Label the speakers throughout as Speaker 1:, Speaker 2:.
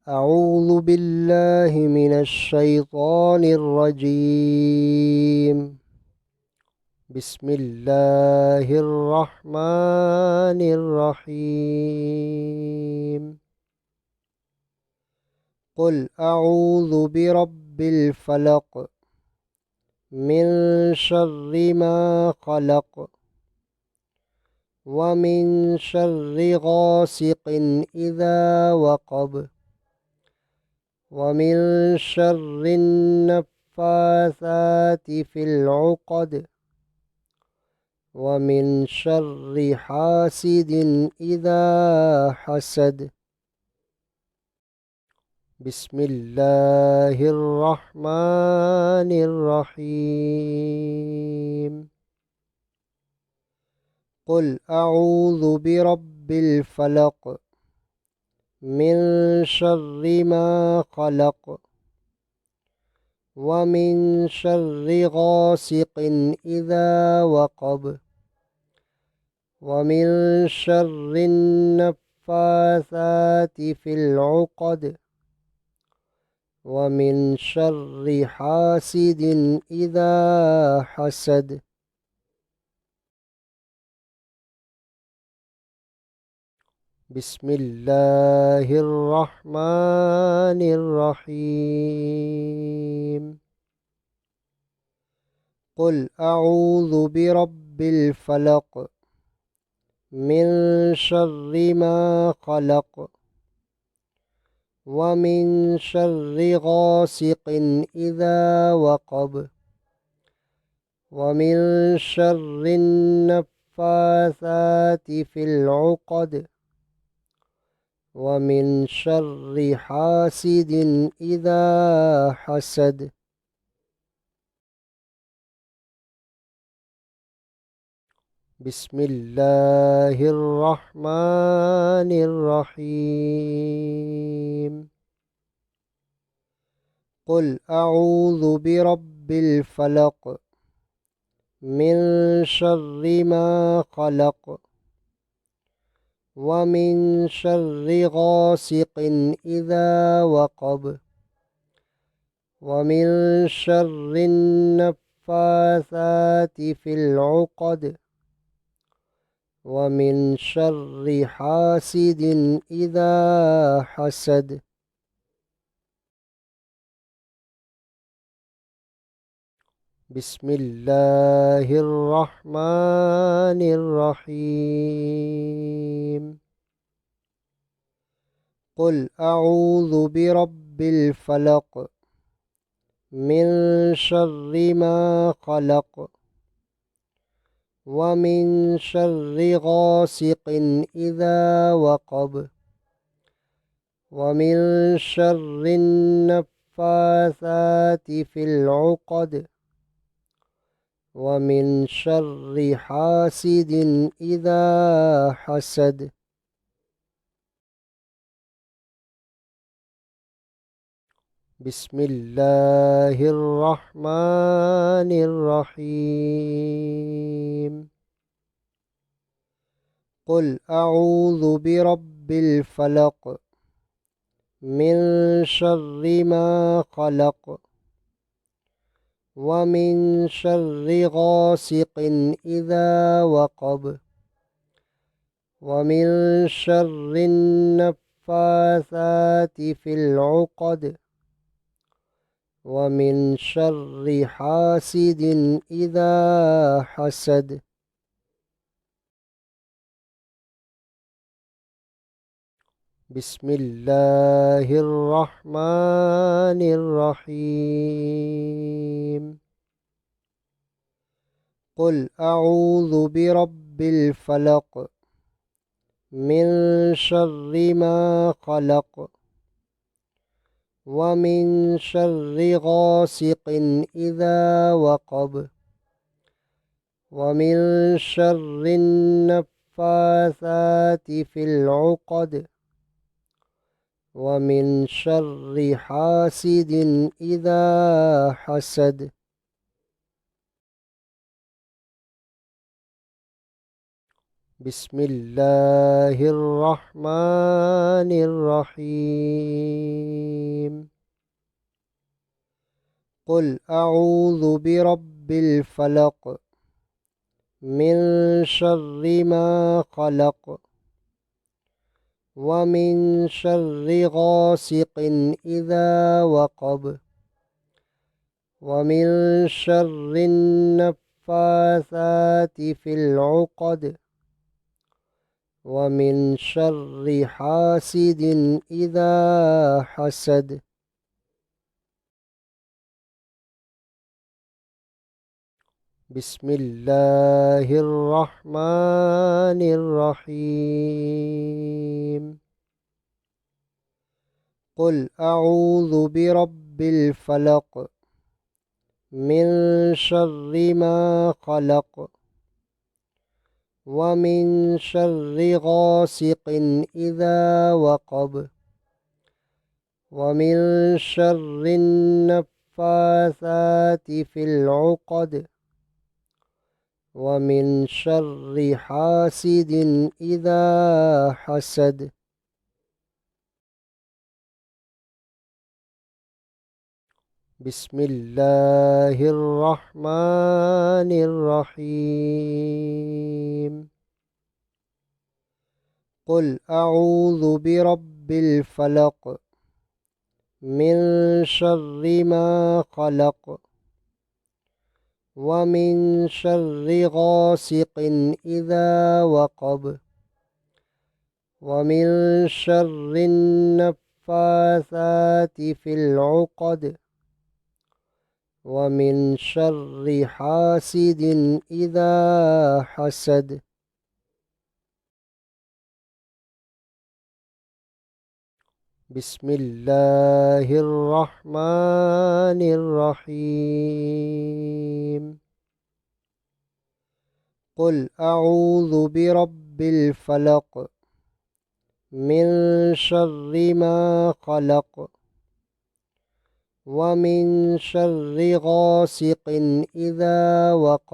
Speaker 1: أعوذ بالله من الشيطان الرجيم. بسم الله الرحمن الرحيم. قل أعوذ برب الفلق من شر ما خلق ومن شر غاسق إذا وقب ومن شر النفاثات في العقد ومن شر حاسد إذا حسد. بسم الله الرحمن الرحيم. قل أعوذ برب الفلق من شر ما خلق ومن شر غاسق إذا وقب ومن شر النفاثات في العقد ومن شر حاسد إذا حسد. بسم الله الرحمن الرحيم. قل أعوذ برب الفلق من شر ما خلق ومن شر غاسق إذا وقب ومن شر النفاثات في العقد ومن شر حاسد إذا حسد. بسم الله الرحمن الرحيم. قل أعوذ برب الفلق من شر ما خلق ومن شر غاسق إذا وقب ومن شر النفاثات في العقد ومن شر حاسد إذا حسد. بسم الله الرحمن الرحيم. قل أعوذ برب الفلق من شر ما خلق ومن شر غاسق إذا وقب ومن شر النفاثات في العقد ومن شر حاسد إذا حسد. بسم الله الرحمن الرحيم. قل أعوذ برب الفلق من شر ما خلق ومن شر غاسق إذا وقب ومن شر النفاثات في العقد ومن شر حاسد إذا حسد. بسم الله الرحمن الرحيم. قل أعوذ برب الفلق من شر ما خلق ومن شر غاسق إذا وقب ومن شر النفاثات في العقد ومن شر حاسد إذا حسد. بسم الله الرحمن الرحيم قل أعوذ برب الفلق من شر ما خلق ومن شر غاسق إذا وقب ومن شر النفاثات في العقد ومن شر حاسد إذا حسد بسم الله الرحمن الرحيم قل أعوذ برب الفلق من شر ما خلق ومن شر غاسق إذا وقب ومن شر النفاثات في العقد ومن شر حاسد إذا حسد بسم الله الرحمن الرحيم قل أعوذ برب الفلق من شر ما خلق ومن شر غاسق إذا وقب ومن شر النفاثات في العقد ومن شر حاسد إذا حسد بسم الله الرحمن الرحيم قل أعوذ برب الفلق من شر ما خلق ومن شر غاسق إذا وقب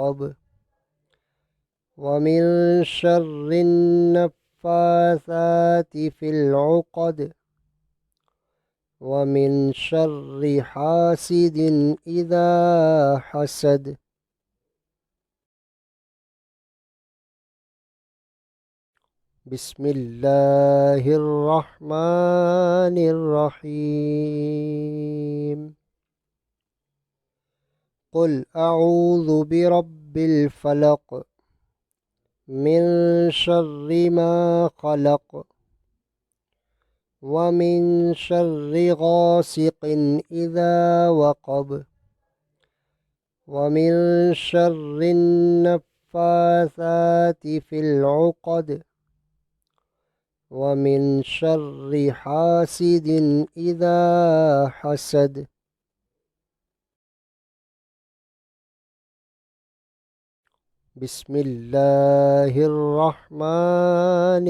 Speaker 1: ومن شر النفاثات في العقد ومن شر حاسد إذا حسد بسم الله الرحمن الرحيم قل أعوذ برب الفلق من شر ما خلق ومن شر غاسق إذا وقب ومن شر النفاثات في العقد ومن شر حاسد إذا حسد بسم الله الرحمن الرحيم قل أعوذ برب الفلق من شر ما خلق ومن شر غاسق إذا وقب ومن شر النفاثات في العقد ومن شر حاسد إذا حسد بسم الله الرحمن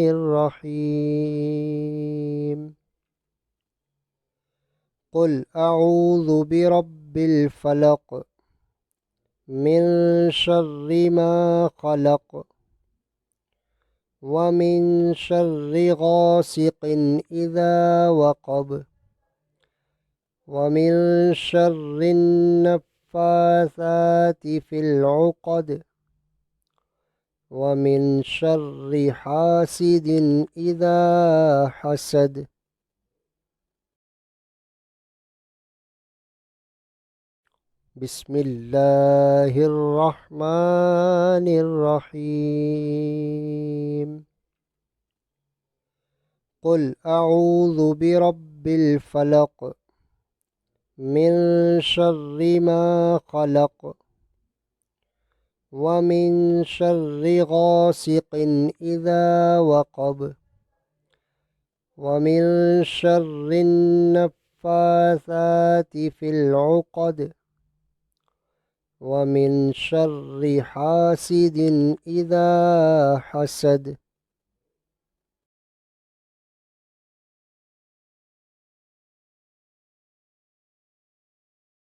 Speaker 1: الرحيم قل أعوذ برب الفلق من شر ما خلق ومن شر غاسق إذا وقب ومن شر النفاثات في العقد ومن شر حاسد إذا حسد بسم الله الرحمن الرحيم قل أعوذ برب الفلق من شر ما خلق ومن شر حاسد إذا بسم الله الرحمن الرحيم قل أعوذ برب الفلق من شر ما خلق ومن شر غاسق إذا وقب ومن شر النفاثات في العقد ومن شر حاسد إذا حسد